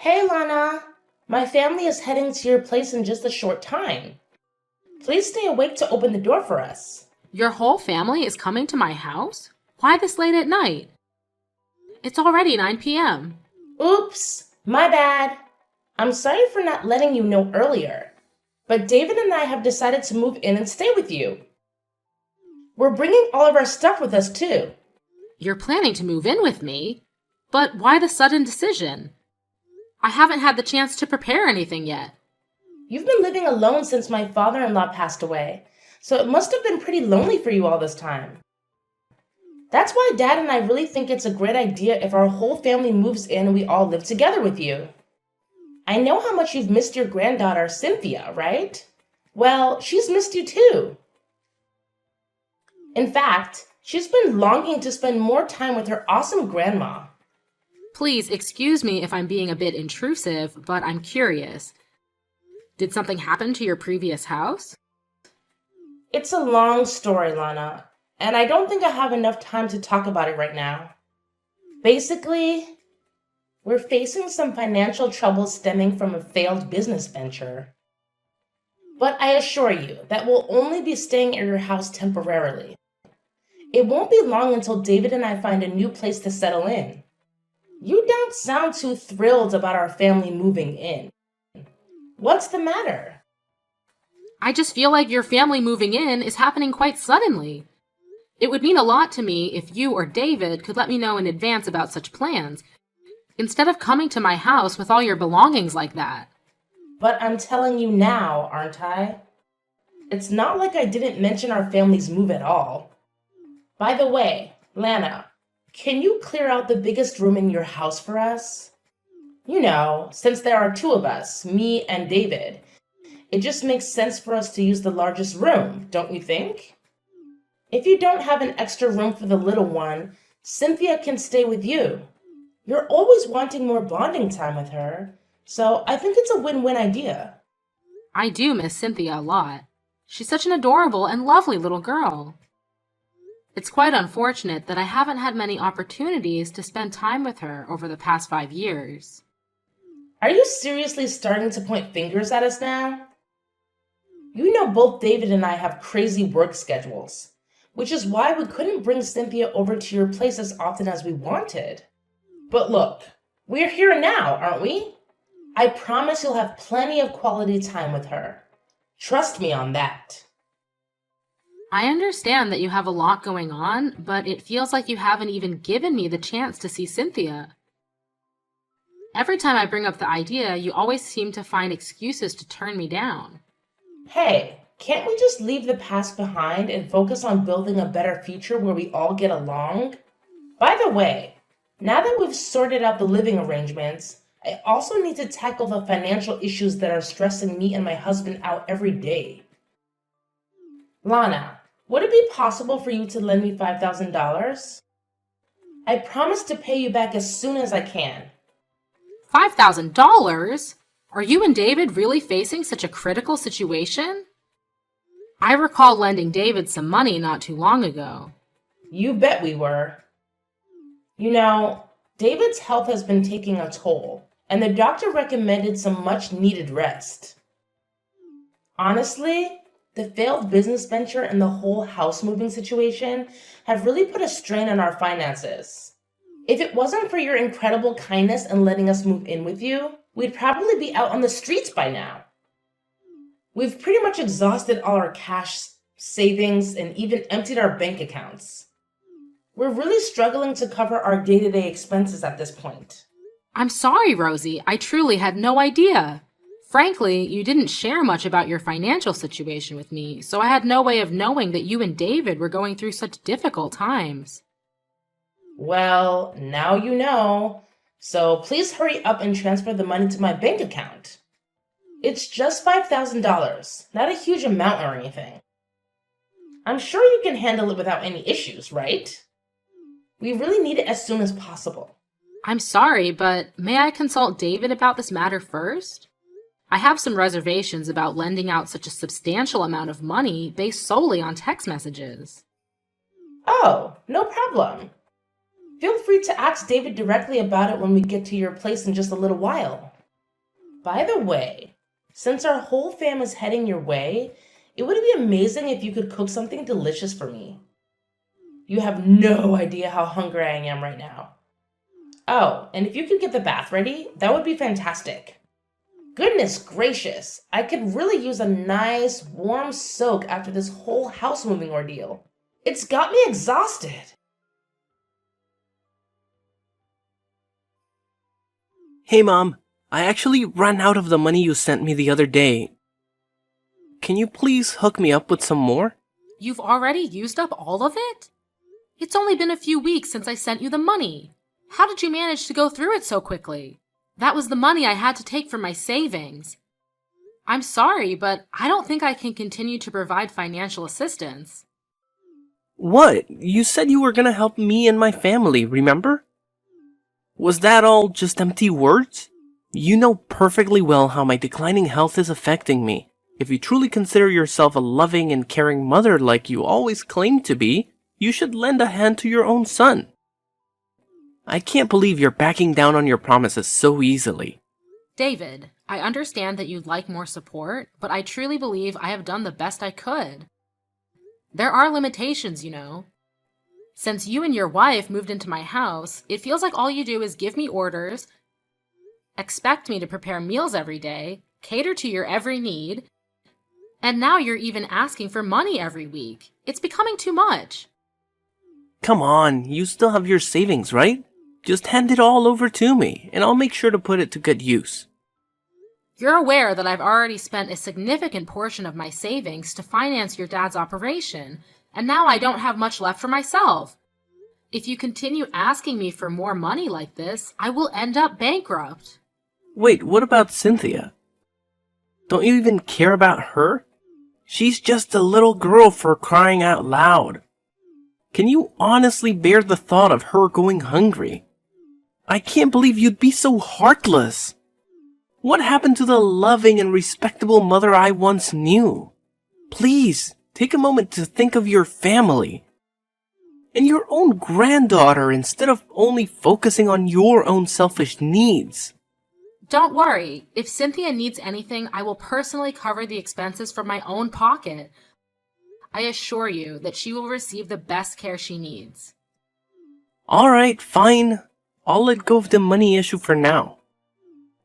Hey, Lana. My family is heading to your place in just a short time. Please stay awake to open the door for us. Your whole family is coming to my house? Why this late at night? It's already 9 p.m. Oops, my bad. I'm sorry for not letting you know earlier, but David and I have decided to move in and stay with you. We're bringing all of our stuff with us, too. You're planning to move in with me? But why the sudden decision? I haven't had the chance to prepare anything yet. You've been living alone since my father-in-law passed away, so it must have been pretty lonely for you all this time. That's why Dad and I really think it's a great idea if our whole family moves in and we all live together with you. I know how much you've missed your granddaughter, Cynthia, right? Well, she's missed you too. In fact, she's been longing to spend more time with her awesome grandma. Please excuse me if I'm being a bit intrusive, but I'm curious. Did something happen to your previous house? It's a long story, Lana, and I don't think I have enough time to talk about it right now. Basically, we're facing some financial trouble stemming from a failed business venture. But I assure you that we'll only be staying at your house temporarily. It won't be long until David and I find a new place to settle in. You don't sound too thrilled about our family moving in. What's the matter? I just feel like your family moving in is happening quite suddenly. It would mean a lot to me if you or David could let me know in advance about such plans, instead of coming to my house with all your belongings like that. But I'm telling you now, aren't I? It's not like I didn't mention our family's move at all. By the way, Lana, can you clear out the biggest room in your house for us? You know, since there are two of us, me and David, it just makes sense for us to use the largest room, don't you think? If you don't have an extra room for the little one, Cynthia can stay with you. You're always wanting more bonding time with her, so I think it's a win-win idea. I do miss Cynthia a lot. She's such an adorable and lovely little girl. It's quite unfortunate that I haven't had many opportunities to spend time with her over the past 5 years. Are you seriously starting to point fingers at us now? You know both David and I have crazy work schedules, which is why we couldn't bring Cynthia over to your place as often as we wanted. But look, we're here now, aren't we? I promise you'll have plenty of quality time with her. Trust me on that. I understand that you have a lot going on, but it feels like you haven't even given me the chance to see Cynthia. Every time I bring up the idea, you always seem to find excuses to turn me down. Hey, can't we just leave the past behind and focus on building a better future where we all get along? By the way, now that we've sorted out the living arrangements, I also need to tackle the financial issues that are stressing me and my husband out every day. Lana, would it be possible for you to lend me $5,000? I promise to pay you back as soon as I can. $5,000? Are you and David really facing such a critical situation? I recall lending David some money not too long ago. You bet we were. You know, David's health has been taking a toll, and the doctor recommended some much-needed rest. Honestly, the failed business venture and the whole house moving situation have really put a strain on our finances. If it wasn't for your incredible kindness and letting us move in with you, we'd probably be out on the streets by now. We've pretty much exhausted all our cash savings and even emptied our bank accounts. We're really struggling to cover our day-to-day expenses at this point. I'm sorry, Rosie. I truly had no idea. Frankly, you didn't share much about your financial situation with me, so I had no way of knowing that you and David were going through such difficult times. Well, now you know, so please hurry up and transfer the money to my bank account. It's just $5,000, not a huge amount or anything. I'm sure you can handle it without any issues, right? We really need it as soon as possible. I'm sorry, but may I consult David about this matter first? I have some reservations about lending out such a substantial amount of money based solely on text messages. Oh, no problem. Feel free to ask David directly about it when we get to your place in just a little while. By the way, since our whole family's heading your way, it would be amazing if you could cook something delicious for me. You have no idea how hungry I am right now. Oh, and if you could get the bath ready, that would be fantastic. Goodness gracious, I could really use a nice, warm soak after this whole house moving ordeal. It's got me exhausted. Hey Mom, I actually ran out of the money you sent me the other day. Can you please hook me up with some more? You've already used up all of it? It's only been a few weeks since I sent you the money. How did you manage to go through it so quickly? That was the money I had to take from my savings. I'm sorry, but I don't think I can continue to provide financial assistance. What? You said you were gonna help me and my family, remember? Was that all just empty words? You know perfectly well how my declining health is affecting me. If you truly consider yourself a loving and caring mother like you always claimed to be, you should lend a hand to your own son. I can't believe you're backing down on your promises so easily. David, I understand that you'd like more support, but I truly believe I have done the best I could. There are limitations, you know. Since you and your wife moved into my house, it feels like all you do is give me orders, expect me to prepare meals every day, cater to your every need, and now you're even asking for money every week. It's becoming too much. Come on, you still have your savings, right? Just hand it all over to me, and I'll make sure to put it to good use. You're aware that I've already spent a significant portion of my savings to finance your dad's operation, and now I don't have much left for myself. If you continue asking me for more money like this, I will end up bankrupt. Wait, what about Cynthia? Don't you even care about her? She's just a little girl, for crying out loud. Can you honestly bear the thought of her going hungry? I can't believe you'd be so heartless. What happened to the loving and respectable mother I once knew? Please, take a moment to think of your family and your own granddaughter instead of only focusing on your own selfish needs. Don't worry. If Cynthia needs anything, I will personally cover the expenses from my own pocket. I assure you that she will receive the best care she needs. Alright, fine. I'll let go of the money issue for now.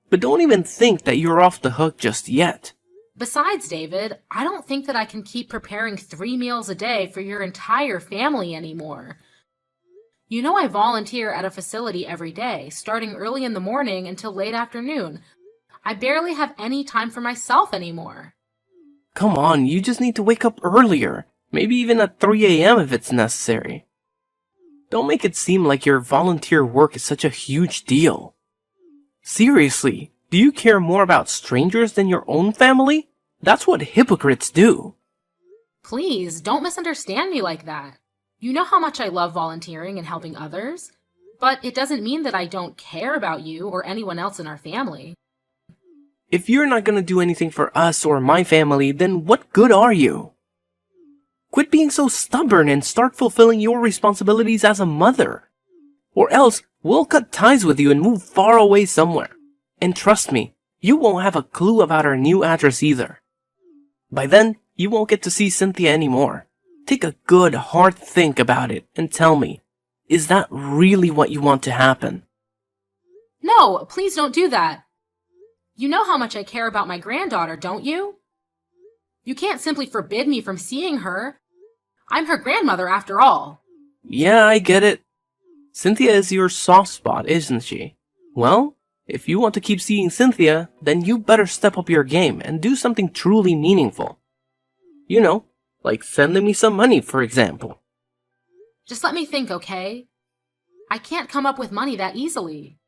But don't even think that you're off the hook just yet. Besides, David, I don't think that I can keep preparing 3 meals a day for your entire family anymore. You know I volunteer at a facility every day, starting early in the morning until late afternoon. I barely have any time for myself anymore. Come on, you just need to wake up earlier. Maybe even at 3 a.m. if it's necessary. Don't make it seem like your volunteer work is such a huge deal. Seriously, do you care more about strangers than your own family? That's what hypocrites do. Please, don't misunderstand me like that. You know how much I love volunteering and helping others, but it doesn't mean that I don't care about you or anyone else in our family. If you're not gonna do anything for us or my family, then what good are you? Quit being so stubborn and start fulfilling your responsibilities as a mother. Or else, we'll cut ties with you and move far away somewhere. And trust me, you won't have a clue about our new address either. By then, you won't get to see Cynthia anymore. Take a good, hard think about it and tell me, is that really what you want to happen? No, please don't do that. You know how much I care about my granddaughter, don't you? You can't simply forbid me from seeing her. I'm her grandmother after all. Yeah, I get it. Cynthia is your soft spot, isn't she? Well, if you want to keep seeing Cynthia, then you better step up your game and do something truly meaningful. You know, like sending me some money, for example. Just let me think, okay? I can't come up with money that easily.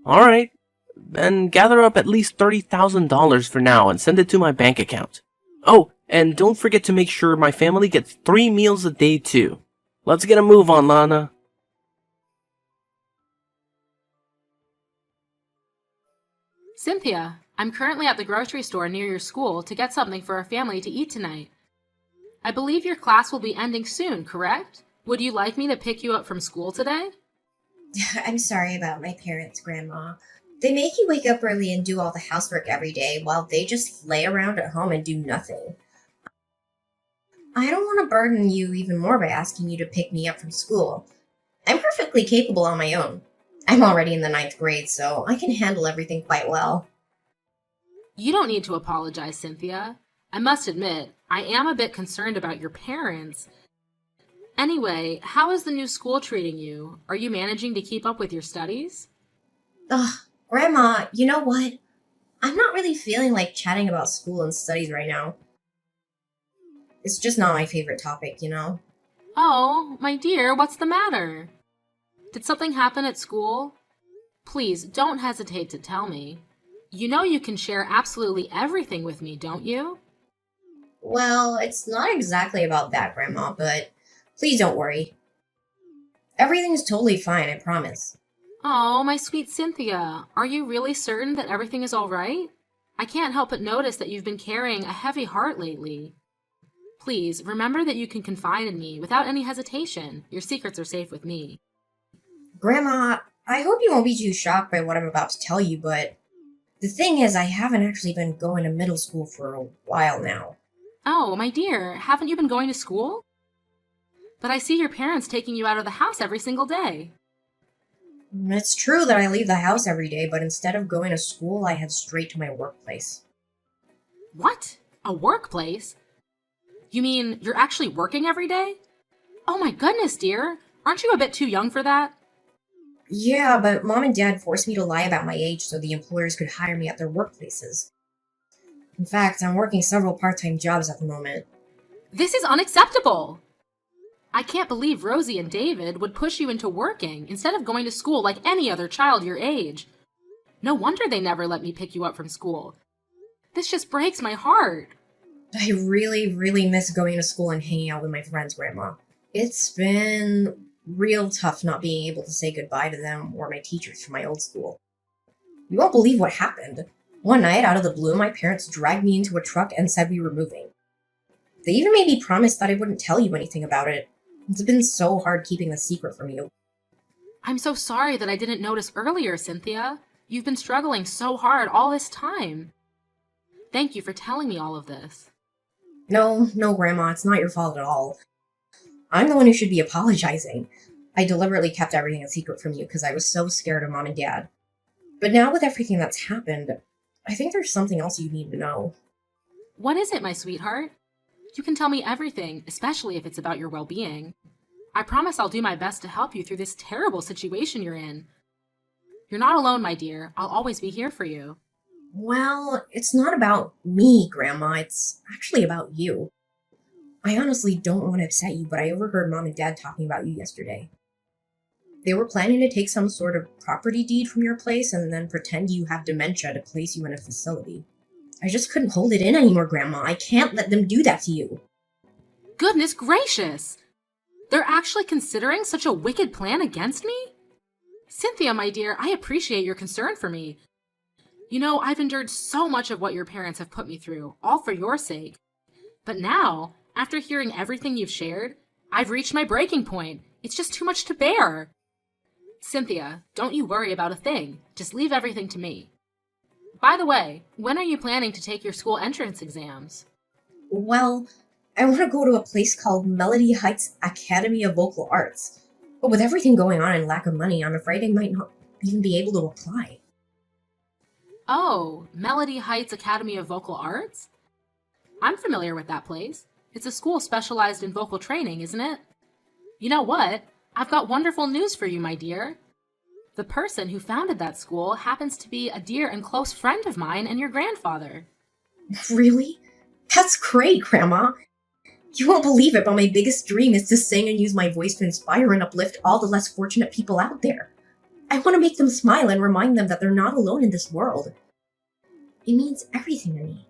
Alright, then gather up at least $30,000 for now and send it to my bank account. Oh, and don't forget to make sure my family gets 3 meals a day too. Let's get a move on, Lana. Cynthia, I'm currently at the grocery store near your school to get something for our family to eat tonight. I believe your class will be ending soon, correct? Would you like me to pick you up from school today? I'm sorry about my parents, Grandma. They make you wake up early and do all the housework every day while they just lay around at home and do nothing. I don't want to burden you even more by asking you to pick me up from school. I'm perfectly capable on my own. I'm already in the ninth grade, so I can handle everything quite well. You don't need to apologize, Cynthia. I must admit, I am a bit concerned about your parents. Anyway, how is the new school treating you? Are you managing to keep up with your studies? Ugh, Grandma, you know what? I'm not really feeling like chatting about school and studies right now. It's just not my favorite topic, you know? Oh, my dear, what's the matter? Did something happen at school? Please, don't hesitate to tell me. You know you can share absolutely everything with me, don't you? Well, it's not exactly about that, Grandma, but please don't worry. Everything's totally fine, I promise. Oh, my sweet Cynthia, are you really certain that everything is all right? I can't help but notice that you've been carrying a heavy heart lately. Please, remember that you can confide in me without any hesitation. Your secrets are safe with me. Grandma, I hope you won't be too shocked by what I'm about to tell you, but the thing is, I haven't actually been going to middle school for a while now. Oh, my dear, haven't you been going to school? But I see your parents taking you out of the house every single day. It's true that I leave the house every day, but instead of going to school, I head straight to my workplace. What? A workplace? You mean you're actually working every day? Oh my goodness, dear. Aren't you a bit too young for that? Yeah, but Mom and Dad forced me to lie about my age so the employers could hire me at their workplaces. In fact, I'm working several part-time jobs at the moment. This is unacceptable. I can't believe Rosie and David would push you into working instead of going to school like any other child your age. No wonder they never let me pick you up from school. This just breaks my heart. I really, really miss going to school and hanging out with my friends, Grandma. It's been real tough not being able to say goodbye to them or my teachers from my old school. You won't believe what happened. One night, out of the blue, my parents dragged me into a truck and said we were moving. They even made me promise that I wouldn't tell you anything about it. It's been so hard keeping a secret from you. I'm so sorry that I didn't notice earlier, Cynthia. You've been struggling so hard all this time. Thank you for telling me all of this. No, Grandma, it's not your fault at all. I'm the one who should be apologizing. I deliberately kept everything a secret from you because I was so scared of Mom and Dad. But now with everything that's happened, I think there's something else you need to know. What is it, my sweetheart? You can tell me everything, especially if it's about your well-being. I promise I'll do my best to help you through this terrible situation you're in. You're not alone, my dear. I'll always be here for you. Well, it's not about me, Grandma. It's actually about you. I honestly don't want to upset you, but I overheard Mom and Dad talking about you yesterday. They were planning to take some sort of property deed from your place and then pretend you have dementia to place you in a facility. I just couldn't hold it in anymore, Grandma. I can't let them do that to you. Goodness gracious! They're actually considering such a wicked plan against me? Cynthia, my dear, I appreciate your concern for me. You know, I've endured so much of what your parents have put me through, all for your sake. But now, after hearing everything you've shared, I've reached my breaking point. It's just too much to bear. Cynthia, don't you worry about a thing. Just leave everything to me. By the way, when are you planning to take your school entrance exams? Well, I want to go to a place called Melody Heights Academy of Vocal Arts. But with everything going on and lack of money, I'm afraid I might not even be able to apply. Oh, Melody Heights Academy of Vocal Arts? I'm familiar with that place. It's a school specialized in vocal training, isn't it? You know what? I've got wonderful news for you, my dear. The person who founded that school happens to be a dear and close friend of mine and your grandfather. Really? That's great, Grandma. You won't believe it, but my biggest dream is to sing and use my voice to inspire and uplift all the less fortunate people out there. I want to make them smile and remind them that they're not alone in this world. It means everything to me.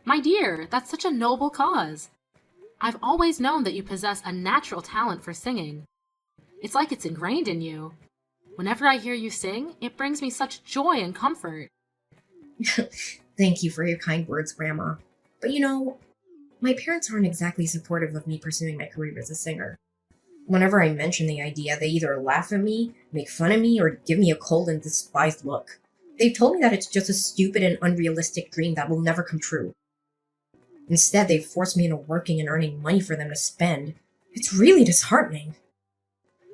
My dear, that's such a noble cause. I've always known that you possess a natural talent for singing. It's like it's ingrained in you. Whenever I hear you sing, it brings me such joy and comfort. Thank you for your kind words, Grandma. But you know, my parents aren't exactly supportive of me pursuing my career as a singer. Whenever I mention the idea, they either laugh at me, make fun of me, or give me a cold and despised look. They've told me that it's just a stupid and unrealistic dream that will never come true. Instead, they've forced me into working and earning money for them to spend. It's really disheartening.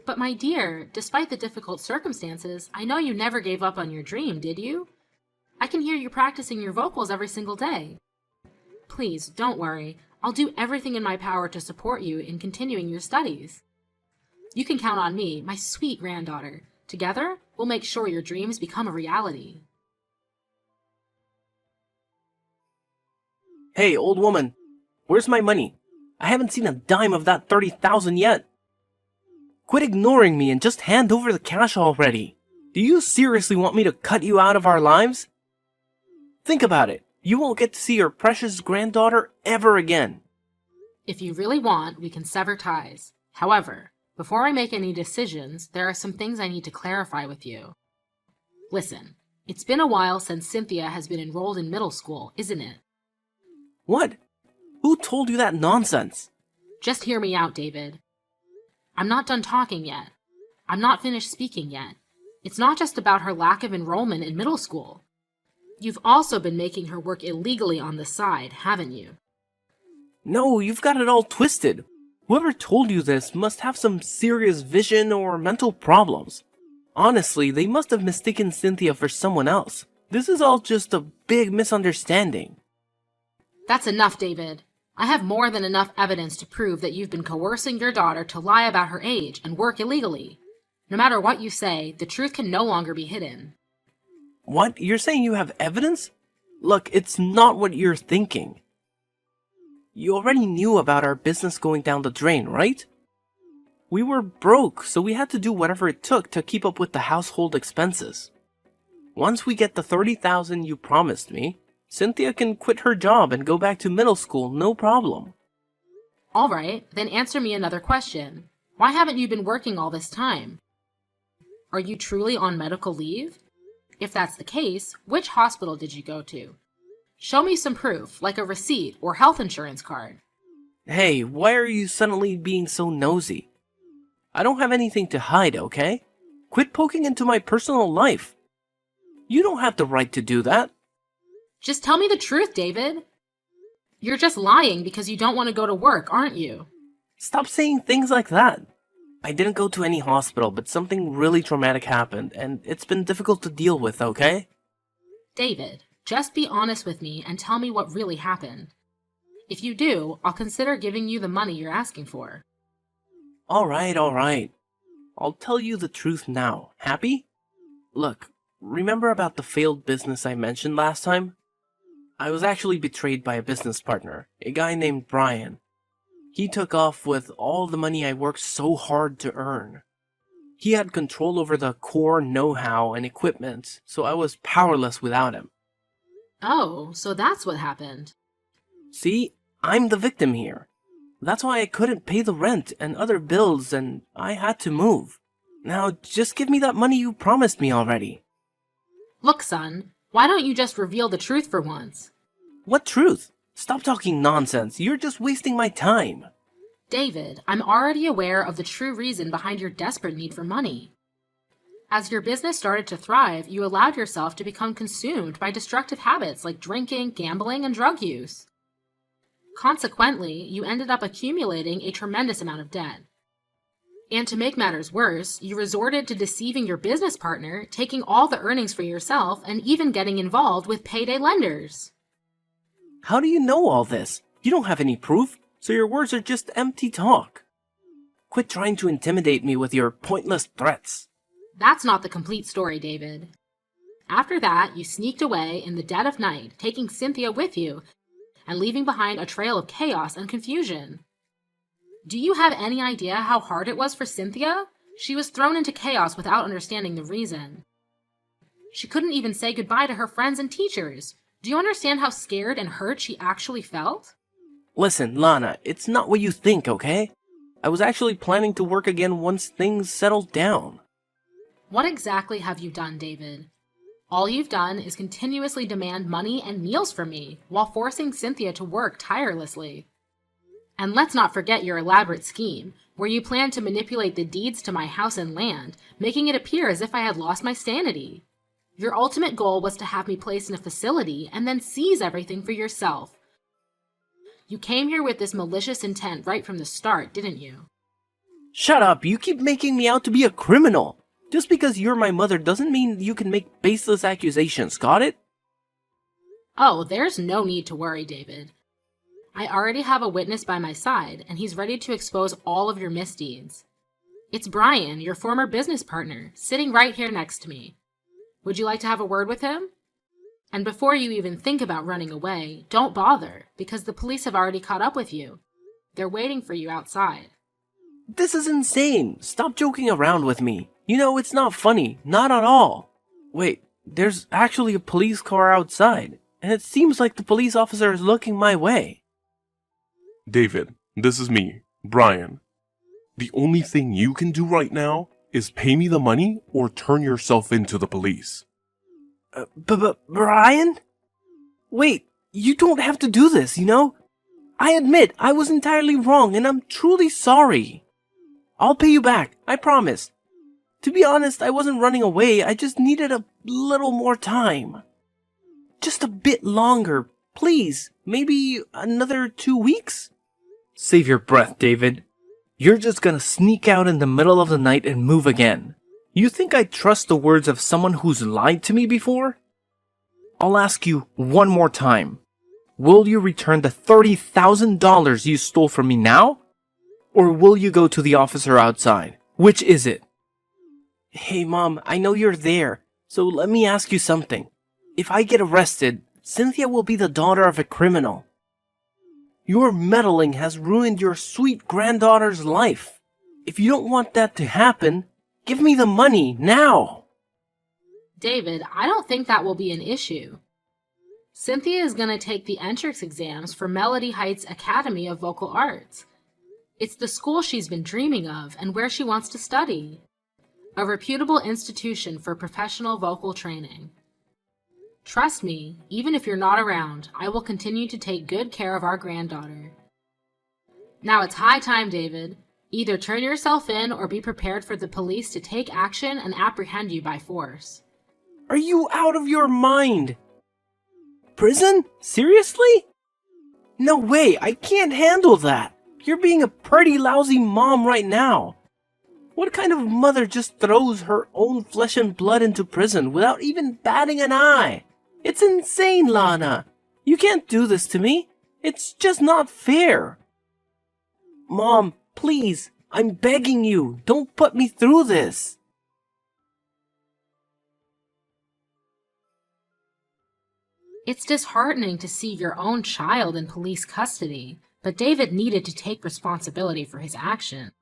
But my dear, despite the difficult circumstances, I know you never gave up on your dream, did you? I can hear you practicing your vocals every single day. Please, don't worry. I'll do everything in my power to support you in continuing your studies. You can count on me, my sweet granddaughter. Together, we'll make sure your dreams become a reality. Hey, old woman, where's my money? I haven't seen a dime of that 30,000 yet. Quit ignoring me and just hand over the cash already. Do you seriously want me to cut you out of our lives? Think about it. You won't get to see your precious granddaughter ever again. If you really want, we can sever ties. However, before I make any decisions, there are some things I need to clarify with you. Listen, it's been a while since Cynthia has been enrolled in middle school, isn't it? What? Who told you that nonsense? Just hear me out, David. I'm not done talking yet. I'm not finished speaking yet. It's not just about her lack of enrollment in middle school. You've also been making her work illegally on the side, haven't you? No, you've got it all twisted. Whoever told you this must have some serious vision or mental problems. Honestly, they must have mistaken Cynthia for someone else. This is all just a big misunderstanding. That's enough, David. I have more than enough evidence to prove that you've been coercing your daughter to lie about her age and work illegally. No matter what you say, the truth can no longer be hidden. What? You're saying you have evidence? Look, it's not what you're thinking. You already knew about our business going down the drain, right? We were broke, so we had to do whatever it took to keep up with the household expenses. Once we get the 30,000 you promised me, Cynthia can quit her job and go back to middle school, no problem. All right, then answer me another question. Why haven't you been working all this time? Are you truly on medical leave? If that's the case, which hospital did you go to? Show me some proof, like a receipt or health insurance card. Hey, why are you suddenly being so nosy? I don't have anything to hide, okay? Quit poking into my personal life. You don't have the right to do that. Just tell me the truth, David. You're just lying because you don't want to go to work, aren't you? Stop saying things like that. I didn't go to any hospital, but something really traumatic happened, and it's been difficult to deal with, okay? David, just be honest with me and tell me what really happened. If you do, I'll consider giving you the money you're asking for. Alright. I'll tell you the truth now. Happy? Look, remember about the failed business I mentioned last time? I was actually betrayed by a business partner, a guy named Brian. He took off with all the money I worked so hard to earn. He had control over the core know-how and equipment, so I was powerless without him. Oh, so that's what happened. See, I'm the victim here. That's why I couldn't pay the rent and other bills, and I had to move. Now, just give me that money you promised me already. Look, son, why don't you just reveal the truth for once? What truth? Stop talking nonsense. You're just wasting my time. David, I'm already aware of the true reason behind your desperate need for money. As your business started to thrive, you allowed yourself to become consumed by destructive habits like drinking, gambling, and drug use. Consequently, you ended up accumulating a tremendous amount of debt. And to make matters worse, you resorted to deceiving your business partner, taking all the earnings for yourself, and even getting involved with payday lenders. How do you know all this? You don't have any proof, so your words are just empty talk. Quit trying to intimidate me with your pointless threats. That's not the complete story, David. After that, you sneaked away in the dead of night, taking Cynthia with you, and leaving behind a trail of chaos and confusion. Do you have any idea how hard it was for Cynthia? She was thrown into chaos without understanding the reason. She couldn't even say goodbye to her friends and teachers. Do you understand how scared and hurt she actually felt? Listen, Lana, it's not what you think, okay? I was actually planning to work again once things settled down. What exactly have you done, David? All you've done is continuously demand money and meals from me, while forcing Cynthia to work tirelessly. And let's not forget your elaborate scheme, where you planned to manipulate the deeds to my house and land, making it appear as if I had lost my sanity. Your ultimate goal was to have me placed in a facility and then seize everything for yourself. You came here with this malicious intent right from the start, didn't you? Shut up, you keep making me out to be a criminal. Just because you're my mother doesn't mean you can make baseless accusations, got it? Oh, there's no need to worry, David. I already have a witness by my side, and he's ready to expose all of your misdeeds. It's Brian, your former business partner, sitting right here next to me. Would you like to have a word with him? And before you even think about running away, don't bother, because the police have already caught up with you. They're waiting for you outside. This is insane. Stop joking around with me. You know, it's not funny. Not at all. Wait, there's actually a police car outside, and it seems like the police officer is looking my way. David, this is me, Brian. The only thing you can do right now is pay me the money or turn yourself into the police. Brian? Wait, you don't have to do this, you know? I admit I was entirely wrong and I'm truly sorry. I'll pay you back, I promise. To be honest, I wasn't running away, I just needed a little more time. Just a bit longer, please. Maybe another 2 weeks? Save your breath, David. You're just gonna sneak out in the middle of the night and move again. You think I trust the words of someone who's lied to me before? I'll ask you one more time. Will you return the $30,000 you stole from me now? Or will you go to the officer outside? Which is it? Hey Mom, I know you're there, so let me ask you something. If I get arrested, Cynthia will be the daughter of a criminal. Your meddling has ruined your sweet granddaughter's life. If you don't want that to happen, give me the money, now! David, I don't think that will be an issue. Cynthia is going to take the entrance exams for Melody Heights Academy of Vocal Arts. It's the school she's been dreaming of and where she wants to study. A reputable institution for professional vocal training. Trust me, even if you're not around, I will continue to take good care of our granddaughter. Now it's high time, David. Either turn yourself in or be prepared for the police to take action and apprehend you by force. Are you out of your mind? Prison? Seriously? No way, I can't handle that. You're being a pretty lousy mom right now. What kind of mother just throws her own flesh and blood into prison without even batting an eye? It's insane, Lana. You can't do this to me. It's just not fair. Mom, please, I'm begging you, don't put me through this. It's disheartening to see your own child in police custody, but David needed to take responsibility for his actions.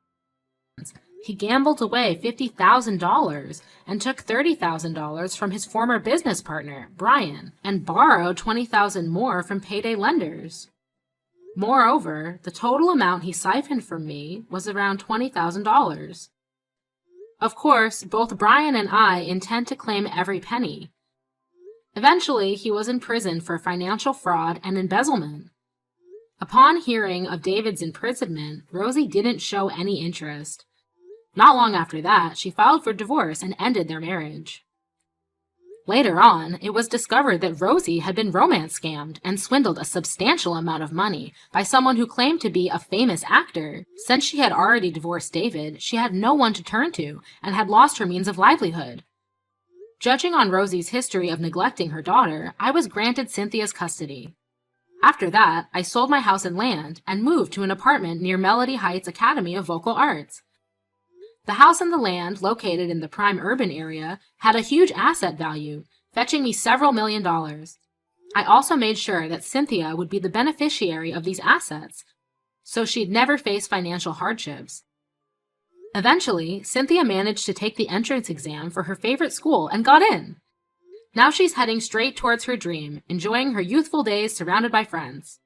He gambled away $50,000 and took $30,000 from his former business partner, Brian, and borrowed $20,000 more from payday lenders. Moreover, the total amount he siphoned from me was around $20,000. Of course, both Brian and I intend to claim every penny. Eventually, he was in prison for financial fraud and embezzlement. Upon hearing of David's imprisonment, Rosie didn't show any interest. Not long after that, she filed for divorce and ended their marriage. Later on, it was discovered that Rosie had been romance scammed and swindled a substantial amount of money by someone who claimed to be a famous actor. Since she had already divorced David, she had no one to turn to and had lost her means of livelihood. Judging on Rosie's history of neglecting her daughter, I was granted Cynthia's custody. After that, I sold my house and land and moved to an apartment near Melody Heights Academy of Vocal Arts. The house and the land, located in the prime urban area, had a huge asset value, fetching me several $1,000,000. I also made sure that Cynthia would be the beneficiary of these assets, so she'd never face financial hardships. Eventually, Cynthia managed to take the entrance exam for her favorite school and got in. Now she's heading straight towards her dream, enjoying her youthful days surrounded by friends.